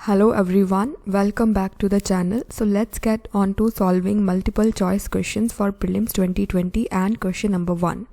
Hello everyone, welcome back to the channel. So let's get on to solving multiple choice questions for prelims 2020 and question number 1.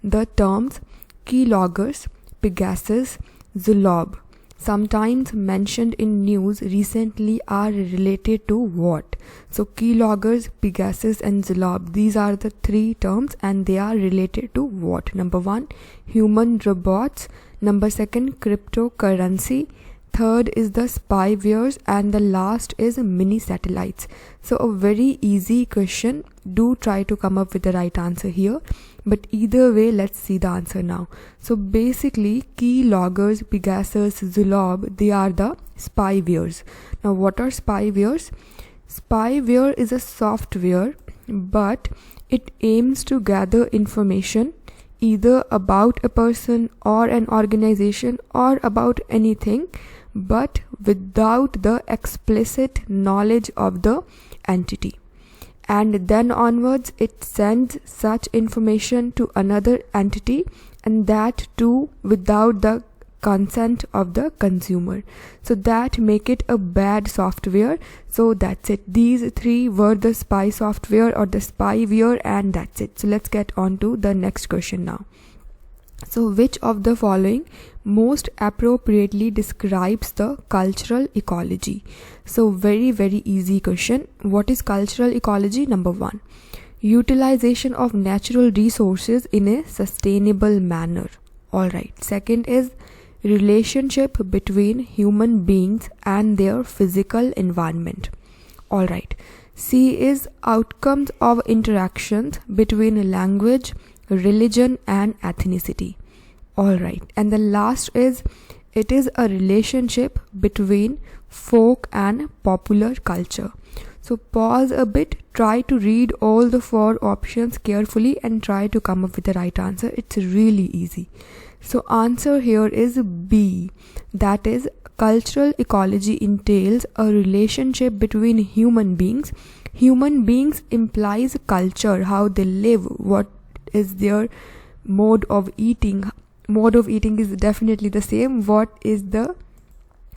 The terms keyloggers, Pegasus, Zolob, sometimes mentioned in news recently, are related to what? So keyloggers, Pegasus and Zolob, these are the three terms and they are related to what? Number 1, human robots. Number 2, cryptocurrency. Third is the spywares, and the last is mini satellites. So a very easy question. Do try to come up with the right answer here, but either way, let's see the answer now. So basically, keyloggers, Pegasus, Zolob, they are the spywares. Now what are spywares? Spyware is a software, but it aims to gather information either about a person or an organization or about anything, but without the explicit knowledge of the entity. And then onwards, it sends such information to another entity, and that too without the consent of the consumer. So that make it a bad software. So that's it. These three were the spy software or the spyware, and that's it. So let's get on to the next question now. So which of the following most appropriately describes the cultural ecology? So very easy question. What is cultural ecology? Number 1, utilization of natural resources in a sustainable manner. Alright. Second is relationship between human beings and their physical environment. Alright. C is outcomes of interactions between language, religion and ethnicity. Alright. And the last is, it is a relationship between folk and popular culture. So pause a bit, try to read all the 4 options carefully and try to come up with the right answer. It's really easy. So answer here is B. That is, cultural ecology entails a relationship between human beings. Human beings implies culture, how they live, what is their mode of eating. Mode of eating is definitely the same. What is the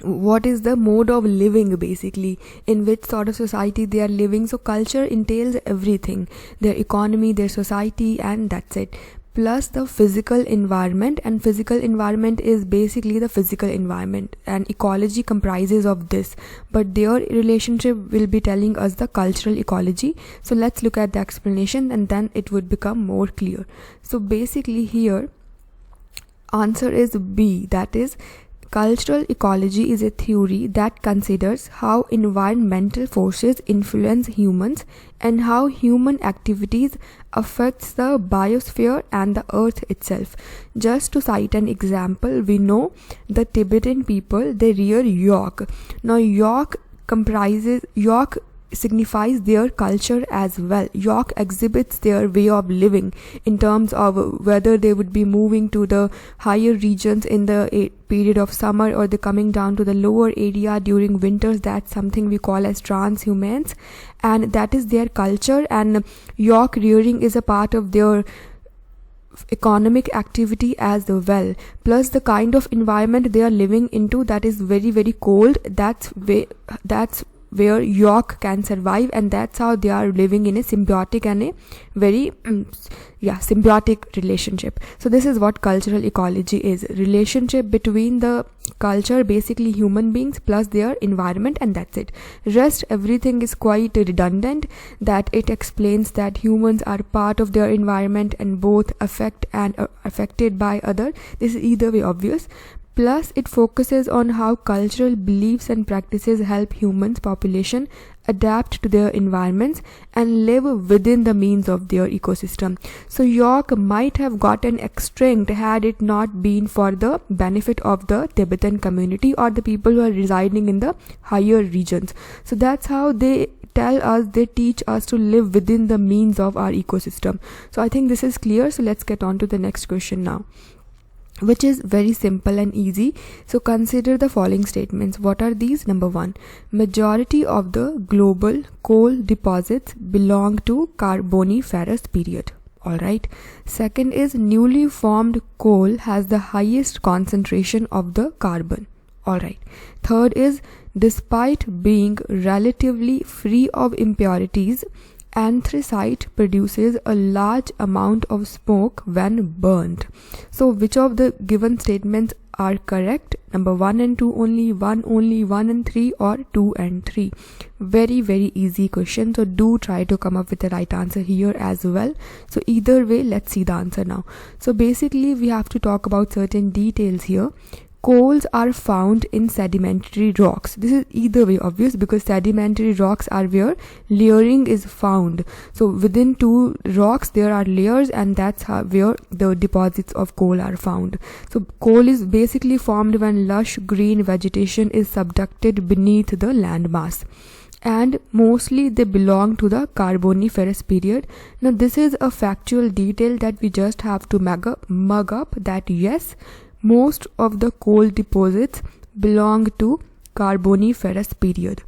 mode of living, basically, in which sort of society they are living. So culture entails everything, their economy, their society, and that's it. Plus the physical environment, and physical environment is basically the physical environment, and ecology comprises of this, but their relationship will be telling us the cultural ecology. So let's look at the explanation and then it would become more clear. So basically here answer is B. That is, cultural ecology is a theory that considers how environmental forces influence humans and how human activities affects the biosphere and the earth itself. Just to cite an example, we know the Tibetan people, they rear yak. Now yak signifies their culture as well. Yak exhibits their way of living in terms of whether they would be moving to the higher regions in the period of summer or they coming down to the lower area during winters. That's something we call as transhumance, and that is their culture, and yak rearing is a part of their economic activity as well. Plus the kind of environment they are living into, that is very cold. That's where yak can survive, and that's how they are living in a symbiotic and a very symbiotic relationship. So this is what cultural ecology is: relationship between the culture, basically human beings, plus their environment, and that's it. Rest everything is quite redundant, that it explains that humans are part of their environment and both affect and are affected by other. This is either way obvious. Plus it focuses on how cultural beliefs and practices help humans population adapt to their environments and live within the means of their ecosystem. So yak might have gotten extinct had it not been for the benefit of the Tibetan community or the people who are residing in the higher regions. So that's how they teach us to live within the means of our ecosystem. So I think this is clear. So let's get on to the next question now, which is very simple and easy. So consider the following statements. What are these? Number 1, majority of the global coal deposits belong to Carboniferous period. Alright. Second is, newly formed coal has the highest concentration of the carbon. Alright. Third is, despite being relatively free of impurities, anthracite produces a large amount of smoke when burnt. So which of the given statements are correct? Number 1 and 2 only, 1 and 3, or 2 and 3? Very easy question. So do try to come up with the right answer here as well. So either way, let's see the answer now. So basically we have to talk about certain details here. Coals are found in sedimentary rocks. This is either way obvious because sedimentary rocks are where layering is found. So within two rocks there are layers, and that's where the deposits of coal are found. So coal is basically formed when lush green vegetation is subducted beneath the landmass, and mostly they belong to the Carboniferous period. Now this is a factual detail that we just have to mug up that yes, most of the coal deposits belong to Carboniferous period.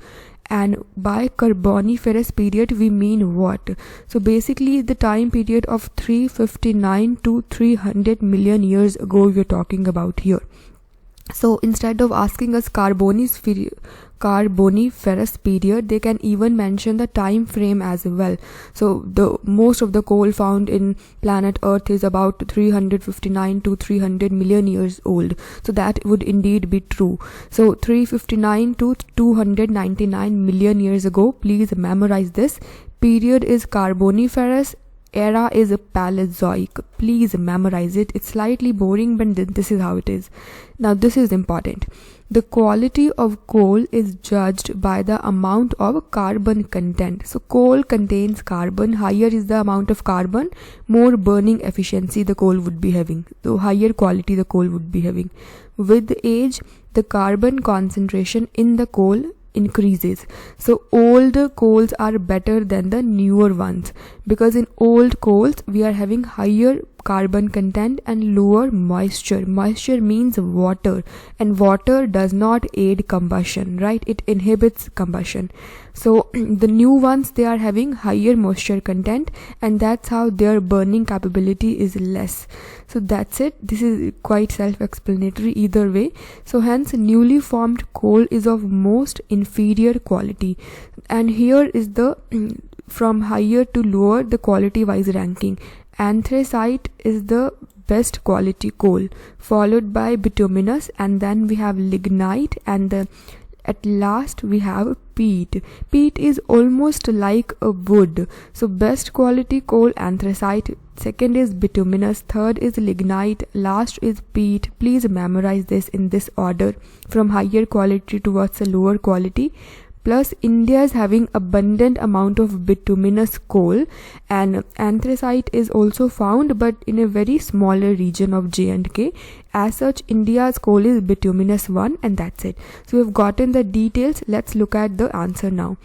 And by Carboniferous period we mean what? So basically the time period of 359 to 300 million years ago we're talking about here. So instead of asking us Carboniferous period, they can even mention the time frame as well. So the most of the coal found in planet Earth is about 359 to 300 million years old. So that would indeed be true. So 359 to 299 million years ago, please memorize this. Period is Carboniferous, era is Paleozoic. Please memorize it. It's slightly boring, but this is how it is. Now this is important. The quality of coal is judged by the amount of carbon content. So coal contains carbon. Higher is the amount of carbon, more burning efficiency the coal would be having. So higher quality the coal would be having. With age, the carbon concentration in the coal increases. So older coals are better than the newer ones, because in old coals we are having higher carbon content and lower moisture. Moisture means water, and water does not aid combustion, right? It inhibits combustion. So the new ones, they are having higher moisture content, and that's how their burning capability is less. So that's it. This is quite self-explanatory either way. So hence newly formed coal is of most inferior quality, and here is the from higher to lower the quality wise ranking. Anthracite is the best quality coal, followed by bituminous, and then we have lignite, and at last we have peat. Peat is almost like a wood. So best quality coal, anthracite, second is bituminous, third is lignite, last is peat. Please memorize this in this order, from higher quality towards the lower quality. Plus India is having abundant amount of bituminous coal, and anthracite is also found, but in a very smaller region of J&K. As such, India's coal is bituminous one, and that's it. So we've gotten the details. Let's look at the answer now.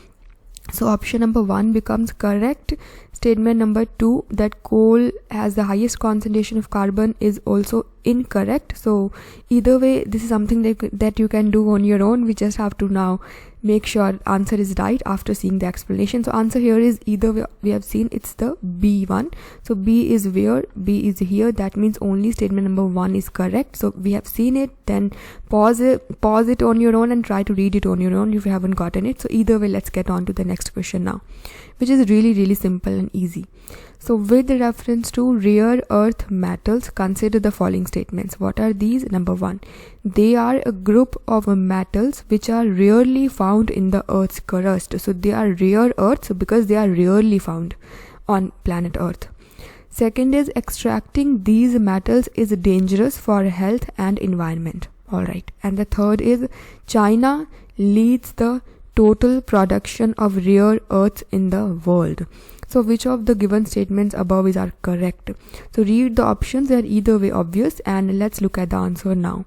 So option number 1 becomes correct. Statement number 2, that coal has the highest concentration of carbon, is also incorrect. So either way, this is something that you can do on your own. We just have to now make sure answer is right after seeing the explanation. So answer here is either way, we have seen it's the B one. So B is where? B is here. That means only statement number 1 is correct. So we have seen it. Then pause it on your own and try to read it on your own if you haven't gotten it. So either way, let's get on to the next question now, which is really simple and easy. So with reference to rare earth metals, consider the following statements. What are these? Number 1, they are a group of metals which are rarely found in the earth's crust. So they are rare earths because they are rarely found on planet Earth. Second is, extracting these metals is dangerous for health and environment. Alright. And the third is, China leads the total production of rare earths in the world. So which of the given statements above is are correct? So read the options, they are either way obvious, and let's look at the answer now.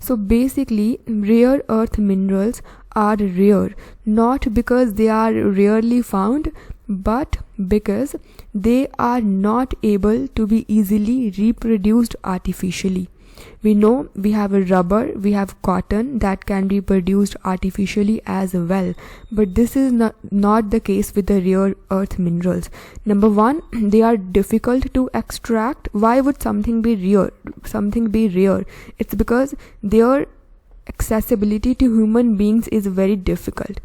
So basically, rare earth minerals are rare not because they are rarely found, but because they are not able to be easily reproduced artificially. We know we have a rubber, we have cotton that can be produced artificially as well, but this is not the case with the rare earth minerals. Number 1, they are difficult to extract. Why would something be rare? It's because their accessibility to human beings is very difficult.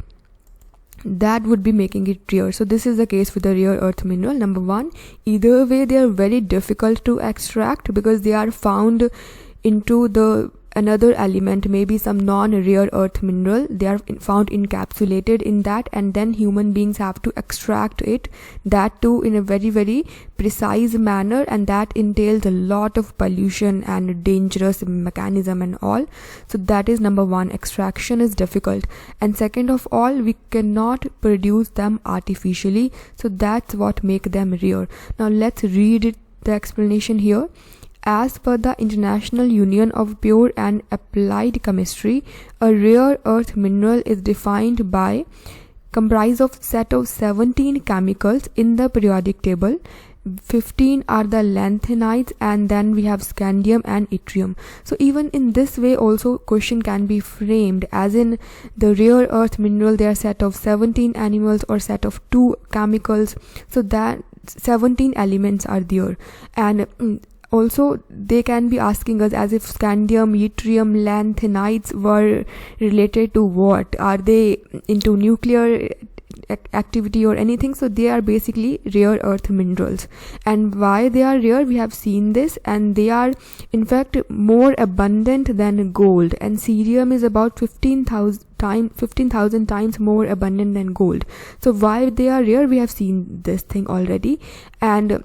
That would be making it rare. So this is the case with the rare earth mineral. Number one, either way they are very difficult to extract because they are found into the another element, maybe some non-rare earth mineral. They are found encapsulated in that, and then human beings have to extract it, that too in a very precise manner, and that entails a lot of pollution and dangerous mechanism and all. So that is number one, extraction is difficult. And second of all, we cannot produce them artificially, so that's what make them rare. Now let's read it, the explanation here. As per the International Union of Pure and Applied Chemistry, a rare earth mineral is defined by comprised of set of 17 chemicals in the periodic table. 15 are the lanthanides, and then we have scandium and yttrium. So even in this way also question can be framed, as in the rare earth mineral, they are set of 17 animals or set of 2 chemicals, so that 17 elements are there. And also they can be asking us as if scandium, yttrium, lanthanides were related to what? Are they into nuclear activity or anything? So they are basically rare earth minerals. And why they are rare, we have seen this, and they are in fact more abundant than gold, and cerium is about 15,000 times more abundant than gold. So why they are rare, we have seen this thing already. And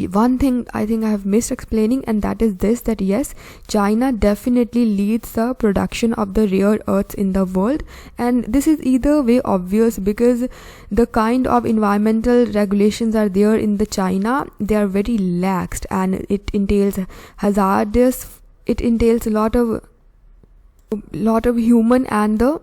one thing I think I have missed explaining, and that is this, that yes, China definitely leads the production of the rare earths in the world, and this is either way obvious because the kind of environmental regulations are there in the China, they are very laxed, and it entails hazardous, it entails a lot of human and the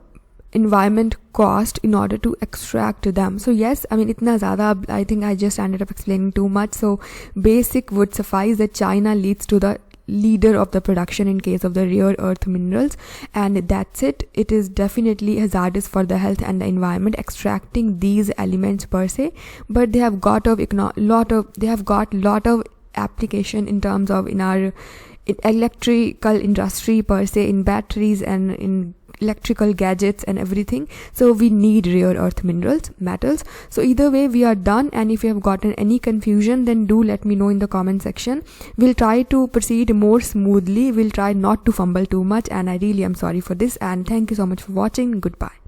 environment cost in order to extract them. So yes, I mean itna zyada, I think I just ended up explaining too much, so basic would suffice that China leads to the leader of the production in case of the rare earth minerals, and that's it. It is definitely hazardous for the health and the environment extracting these elements per se, but they have got lot of application in terms of in our electrical industry per se, in batteries and in electrical gadgets and everything. So we need rare earth metals. So either way we are done, and if you have gotten any confusion, then do let me know in the comment section. We'll try to proceed more smoothly, we'll try not to fumble too much, and I really am sorry for this, and thank you so much for watching. Goodbye.